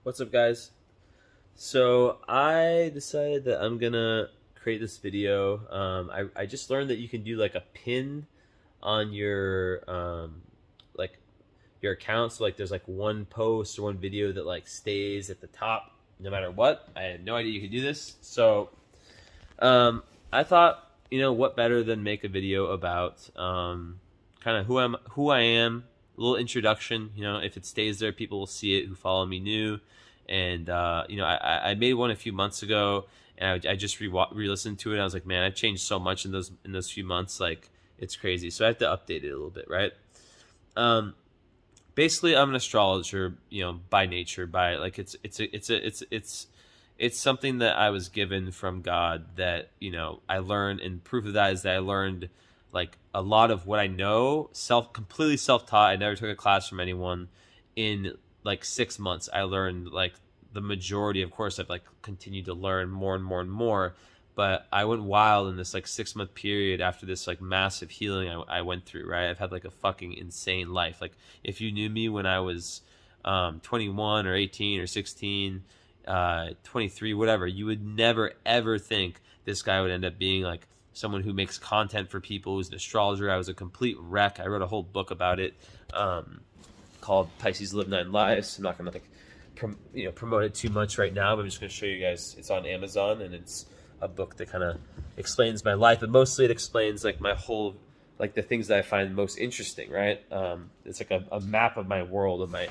What's up, guys? So I decided that I'm gonna create this video. I just learned that you can do like a pin on your like your account. So like there's like one post or one video that like stays at the top no matter what. I had no idea you could do this. So I thought, what better than make a video about kind of who I am, a little introduction. If it stays there, people will see it who follow me new. And I made one a few months ago, and I just re-listened to it. I was like, man, I've changed so much in those few months, like it's crazy. So I have to update it a little bit, right? Basically, I'm an astrologer, by nature, by like it's something that I was given from God that I learned, and proof of that is that I learned like a lot of what I know completely self-taught. I never took a class from anyone. In like 6 months, I learned like the majority. Of course, I've like continued to learn more and more and more, but I went wild in this like 6 month period after this like massive healing I went through, right? I've had like a fucking insane life. Like if you knew me when I was 21 or 18 or 16, 23, whatever, you would never ever think this guy would end up being like someone who makes content for people, who's an astrologer. I was a complete wreck. I wrote a whole book about it. Called Pisces Live 9 Lives. I'm not gonna like promote it too much right now, but I'm just gonna show you guys. It's on Amazon, and it's a book that kind of explains my life, but mostly it explains like my whole, like the things that I find most interesting, right? It's like a map of my world, of my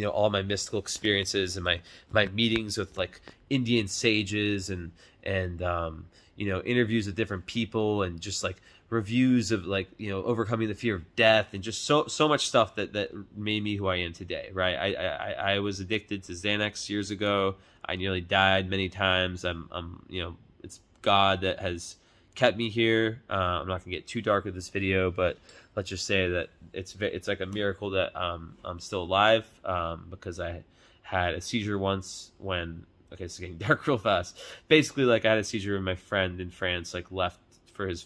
all my mystical experiences, and my meetings with like Indian sages, and interviews with different people, and just like reviews of like overcoming the fear of death, and just so much stuff that made me who I am today, right? I was addicted to Xanax years ago. I nearly died many times. It's God that has kept me here. I'm not gonna get too dark with this video, but let's just say that it's like a miracle that I'm still alive, because I had a seizure once when, okay, it's getting dark real fast. Basically, like I had a seizure when my friend in France like left for his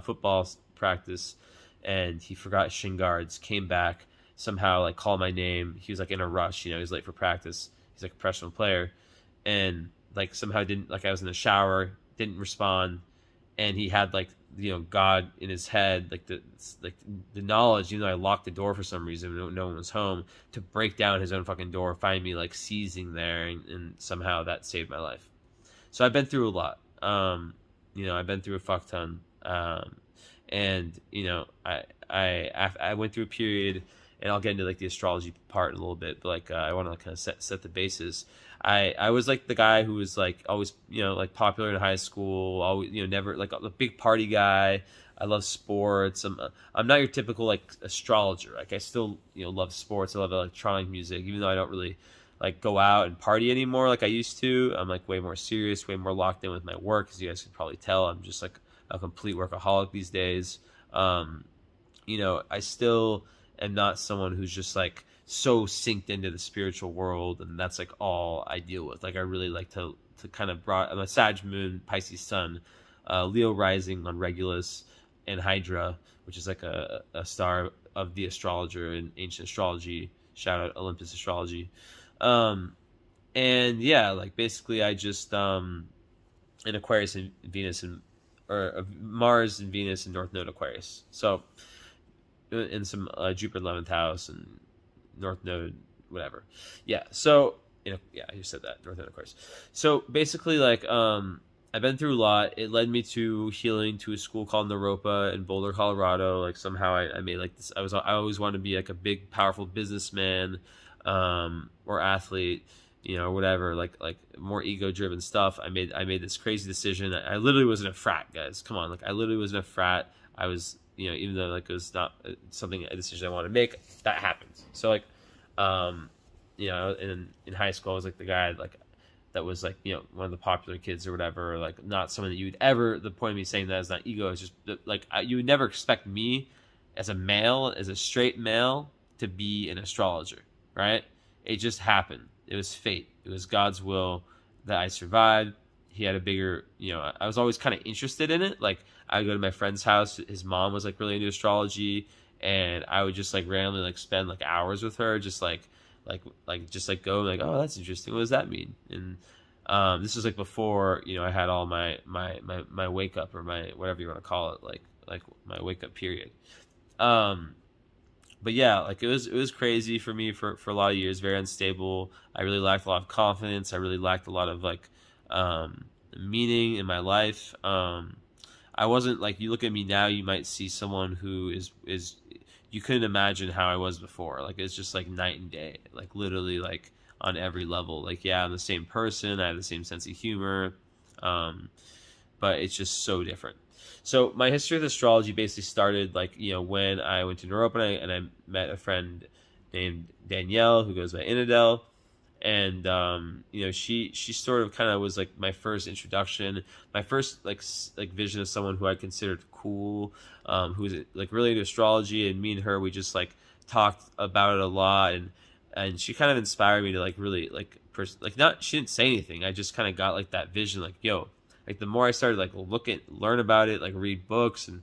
football practice, and he forgot his shin guards, came back, somehow like called my name. He was like in a rush, he was late for practice. He's like a professional player, and like somehow didn't, like I was in the shower, didn't respond, and he had like God in his head, like the knowledge, I locked the door for some reason, no one was home, to break down his own fucking door, find me like seizing there, and somehow that saved my life. So I've been through a lot. I've been through a fuck ton. I went through a period, and I'll get into like the astrology part in a little bit, but like I want to kind of set the basis. I was like the guy who was like always like popular in high school, always never like a big party guy. I love sports. I'm not your typical like astrologer. Like I still love sports. I love electronic music, even though I don't really like go out and party anymore like I used to. I'm like way more serious, way more locked in with my work, as you guys can probably tell. I'm just like a complete workaholic these days. I still am not someone who's just like so synced into the spiritual world, and that's like all I deal with. Like I really like to kind of I'm a Sag moon, Pisces sun, Leo rising on Regulus and Hydra, which is like a star of the astrologer in ancient astrology. Shout out Olympus astrology. And yeah, like basically I just in Aquarius and Venus, or Mars and Venus in North Node Aquarius. So in some Jupiter 11th house and North Node, whatever. Yeah. So yeah, I just said that, North Node Aquarius. So basically, like I've been through a lot. It led me to healing, to a school called Naropa in Boulder, Colorado. Like somehow I made like this. I always wanted to be like a big, powerful businessman, or athlete, or whatever, like more ego-driven stuff. I made this crazy decision. I literally was in a frat, guys. Come on, like I literally was in a frat. I was, even though like it was not a decision I wanted to make, that happened. So like, in high school, I was like the guy like that was like one of the popular kids or whatever, or like not someone that you would ever. The point of me saying that is not ego. It's just like you would never expect me as a male, as a straight male, to be an astrologer, right? It just happened. It was fate. It was God's will that I survived. He had a bigger, I was always kind of interested in it. Like I would go to my friend's house. His mom was like really into astrology, and I would just like randomly like spend like hours with her, just like just like go like, oh, that's interesting. What does that mean? And this was like before, you know, I had all my wake up, or my whatever you want to call it, like my wake up period. But yeah, like it was crazy for me for a lot of years, very unstable. I really lacked a lot of confidence. I really lacked a lot of like meaning in my life. I wasn't like, you look at me now, you might see someone who is you couldn't imagine how I was before. Like it's just like night and day, like literally like on every level. Like, yeah, I'm the same person. I have the same sense of humor. But it's just so different. So my history with astrology basically started like, you know, when I went to Europa and I met a friend named Danielle, who goes by Inadel. And you know, she sort of kind of was like my first introduction, my first like vision of someone who I considered cool, who was like really into astrology. And me and her, we just like talked about it a lot, and she kind of inspired me to like really like not, she didn't say anything, I just kind of got like that vision, like, yo, like the more I started like learn about it, like read books and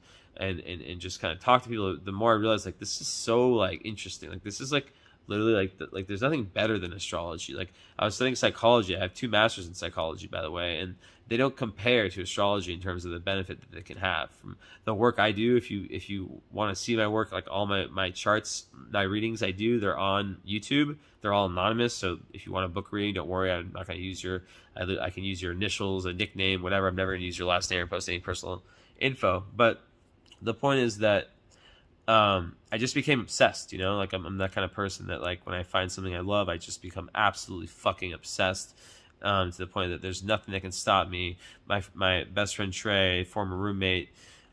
just kind of talk to people, the more I realized like this is so like interesting. Like this is like literally like there's nothing better than astrology. Like I was studying psychology. I have 2 masters in psychology, by the way, and they don't compare to astrology in terms of the benefit that they can have from the work I do. If you want to see my work, like all my charts, my readings I do, they're on YouTube. They're all anonymous. So if you want a book reading, don't worry. I'm not going to use I can use your initials, a nickname, whatever. I'm never going to use your last name or post any personal info. But the point is that I just became obsessed, you know, like I'm that kind of person that like when I find something I love, I just become absolutely fucking obsessed, to the point that there's nothing that can stop me. My best friend Trey, former roommate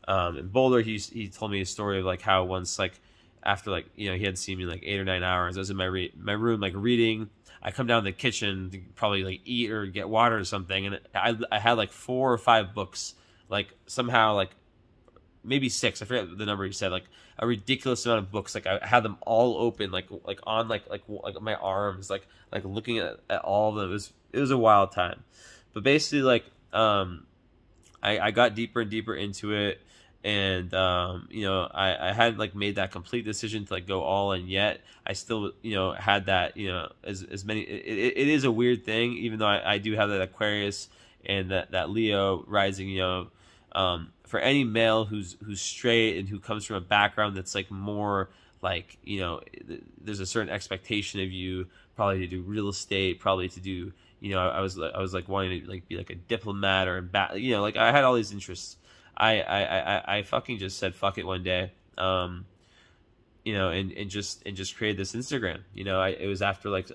in Boulder, he told me a story of like how once, like after like, you know, he had seen me like 8 or 9 hours, I was in my room like reading. I come down to the kitchen to probably like eat or get water or something, and I had like 4 or 5 books, like somehow like maybe 6, I forget the number he said, like a ridiculous amount of books. Like I had them all open, like on like my arms, like looking at all of them. It was a wild time. But basically like I got deeper and deeper into it, and you know, I hadn't like made that complete decision to like go all in yet. I still, you know, had that, you know, as many, it is a weird thing, even though I do have that Aquarius and that Leo rising, you know. For any male who's straight and who comes from a background that's like more like, you know, there's a certain expectation of you probably to do real estate, probably to do, you know, I was like wanting to like be like a diplomat or you know, like I had all these interests. I fucking just said fuck it one day, you know, and just created this Instagram. You know, it was after like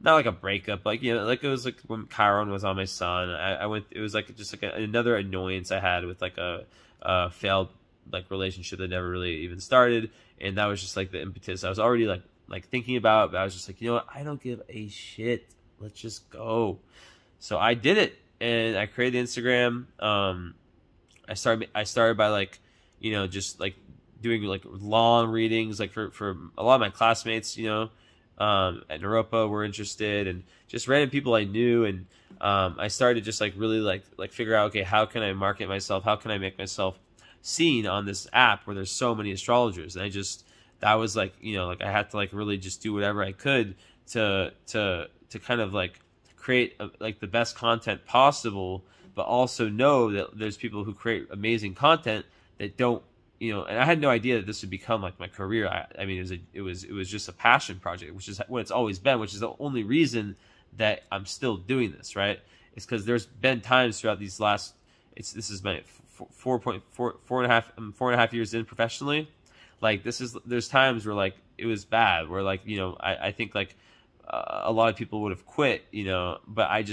not like a breakup, like, you know, like it was like when Chiron was on my son. I went, it was like just like another annoyance I had with like a failed like relationship that never really even started, and that was just like the impetus. I was already like thinking about, but I was just like, you know what, I don't give a shit. Let's just go. So I did it, and I created the Instagram. I started by like, you know, just like doing like long readings, like for a lot of my classmates, you know, at Europa were interested, and just random people I knew. And I started just like really like figure out, okay, how can I market myself? How can I make myself seen on this app where there's so many astrologers? And that was like, you know, like I had to like really just do whatever I could to kind of like create like the best content possible, but also know that there's people who create amazing content that don't, you know. And I had no idea that this would become like my career. I mean, it was just a passion project, which is what it's always been, which is the only reason that I'm still doing this, right? It's because there's been times throughout these last, this is my 4.5 years in professionally. Like there's times where like it was bad, where like, you know, I think like a lot of people would have quit, you know, but I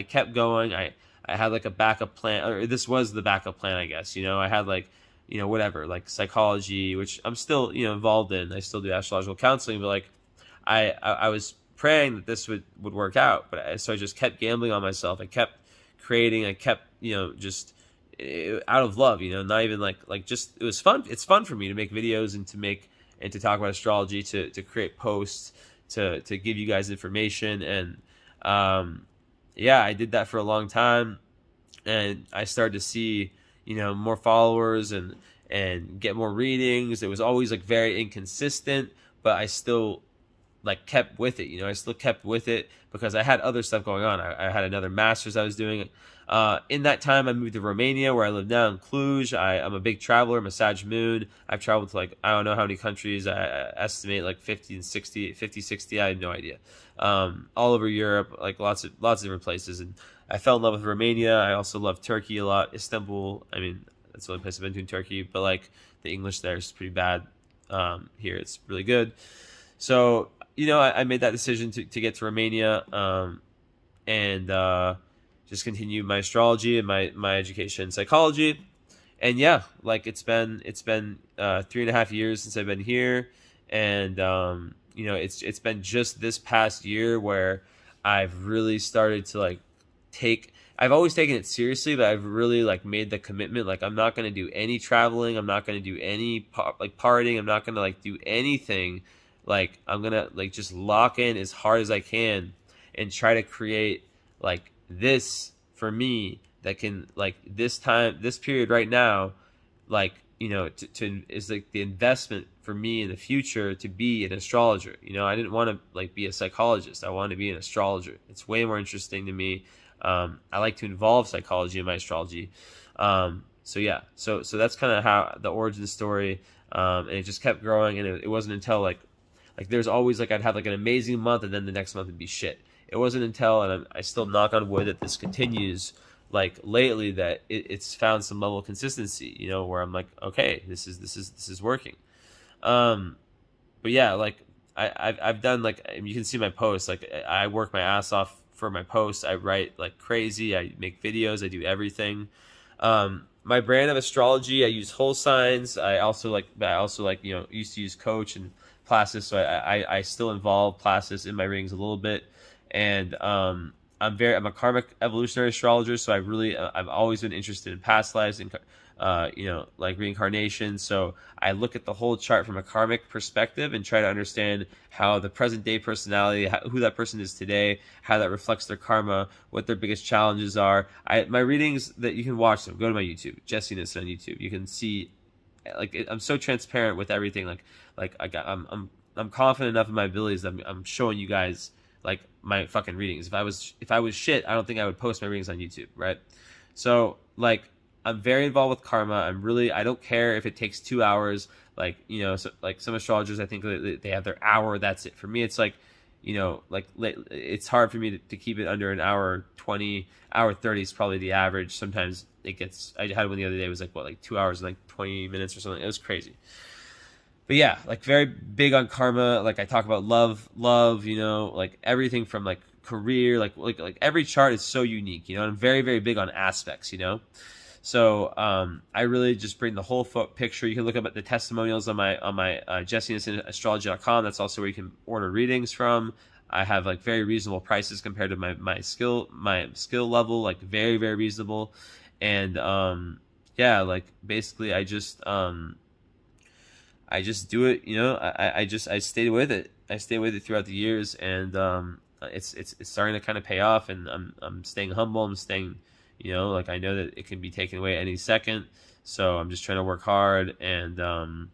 kept going. I had like a backup plan, or this was the backup plan, I guess, you know. I had like, you know, whatever, like psychology, which I'm still, you know, involved in. I still do astrological counseling, but like I was praying that this would work out, but so I just kept gambling on myself. I kept creating, I kept, you know, just out of love, you know, not even like just, it was fun. It's fun for me to make videos and to talk about astrology, to create posts, to give you guys information. And yeah, I did that for a long time, and I started to see, you know, more followers and get more readings. It was always like very inconsistent, but I still like kept with it. You know, I still kept with it because I had other stuff going on. I had another master's I was doing. In that time, I moved to Romania, where I live now, in Cluj. I'm a big traveler. I'm a Sag Moon. I've traveled to, like, I don't know how many countries. I estimate like 50 and 60, 50, 60. I have no idea. All over Europe, like lots of different places. And I fell in love with Romania. I also love Turkey a lot. Istanbul. I mean, that's the only place I've been to in Turkey. But like the English there is pretty bad. Here it's really good. So, you know, I made that decision to get to Romania, and just continue my astrology and my education in psychology. And yeah, like it's been 3.5 years since I've been here. And you know, it's been just this past year where I've really started to like I've always taken it seriously, but I've really like made the commitment. Like, I'm not going to do any traveling. I'm not going to do any partying. I'm not going to like do anything. Like, I'm going to like just lock in as hard as I can and try to create like this for me that can, like, this period right now, like, you know, to is like the investment for me in the future to be an astrologer. You know, I didn't want to like be a psychologist. I wanted to be an astrologer. It's way more interesting to me. I like to involve psychology in my astrology. So yeah, so that's kind of how the origin story, and it just kept growing. And it wasn't until like there's always like I'd have like an amazing month, and then the next month would be shit. It wasn't until, and I still knock on wood that this continues, like lately, that it's found some level of consistency, you know, where I'm like, okay, this is working. But yeah, like I've done, like, you can see my posts, like I work my ass off for my posts. I write like crazy. I make videos. I do everything. My brand of astrology, I use whole signs. I also like, you know, used to use Coach and Placis, so I still involve Placis in my readings a little bit. And I'm a karmic evolutionary astrologer, so I've always been interested in past lives and you know, like reincarnation. So I look at the whole chart from a karmic perspective and try to understand how the present day personality, who that person is today, how that reflects their karma, what their biggest challenges are. My readings, that you can watch them, go to my YouTube, Jesse Nissen on YouTube. You can see, like, I'm so transparent with everything. I'm confident enough in my abilities that I'm showing you guys like my fucking readings. If I was shit, I don't think I would post my readings on YouTube, right? So like, I'm very involved with karma. I don't care if it takes 2 hours. Like, you know, so, like some astrologers, I think they have their hour. That's it. For me, it's like, you know, like it's hard for me to keep it under an hour 20. Hour 30 is probably the average. Sometimes it gets, I had one the other day, it was like, what, like 2 hours and like 20 minutes or something. It was crazy. But yeah, like very big on karma. Like I talk about love, you know, like everything from like career, like every chart is so unique, you know, and I'm very, very big on aspects, you know. So I really just bring the whole picture. You can look up at the testimonials on my jessenissenastrology.com. That's also where you can order readings from. I have like very reasonable prices compared to my skill level, like very, very reasonable. And yeah, like basically I just do it, you know. I stayed with it. I stayed with it throughout the years, and it's starting to kind of pay off. And I'm staying humble. I'm staying, you know, like I know that it can be taken away any second. So I'm just trying to work hard. And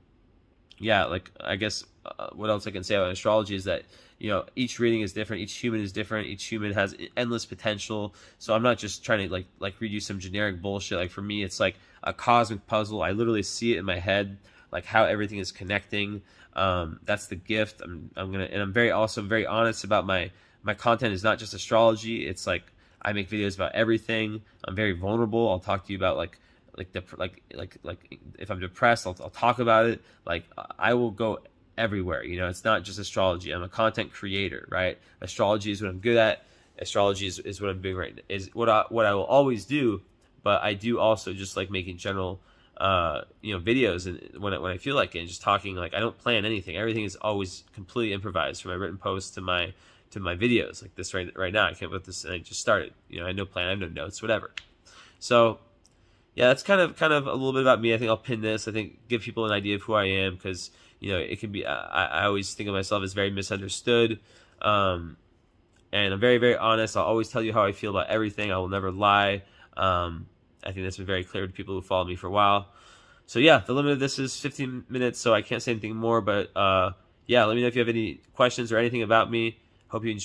yeah, like I guess what else I can say about astrology is that, you know, each reading is different. Each human is different. Each human has endless potential. So I'm not just trying to like read you some generic bullshit. Like for me, it's like a cosmic puzzle. I literally see it in my head, like how everything is connecting. That's the gift. I'm very honest about my content. Is not just astrology. It's like I make videos about everything. I'm very vulnerable. I'll talk to you about like if I'm depressed, I'll talk about it. Like I will go everywhere. You know, it's not just astrology. I'm a content creator, right? Astrology is what I'm good at. Astrology is what I'm doing right now. Is what I will always do. But I do also just like making general you know, videos, and when I feel like it, and just talking. Like I don't plan anything. Everything is always completely improvised, from my written posts to my videos. Like this right now, I came up with this and I just started. You know, I had no plan, I have no notes, whatever. So yeah, that's kind of a little bit about me. I think I'll pin this. I think give people an idea of who I am, because you know, it can be. I always think of myself as very misunderstood, and I'm very, very honest. I'll always tell you how I feel about everything. I will never lie. I think that's been very clear to people who follow me for a while. So yeah, the limit of this is 15 minutes, so I can't say anything more. But yeah, let me know if you have any questions or anything about me. Hope you enjoy.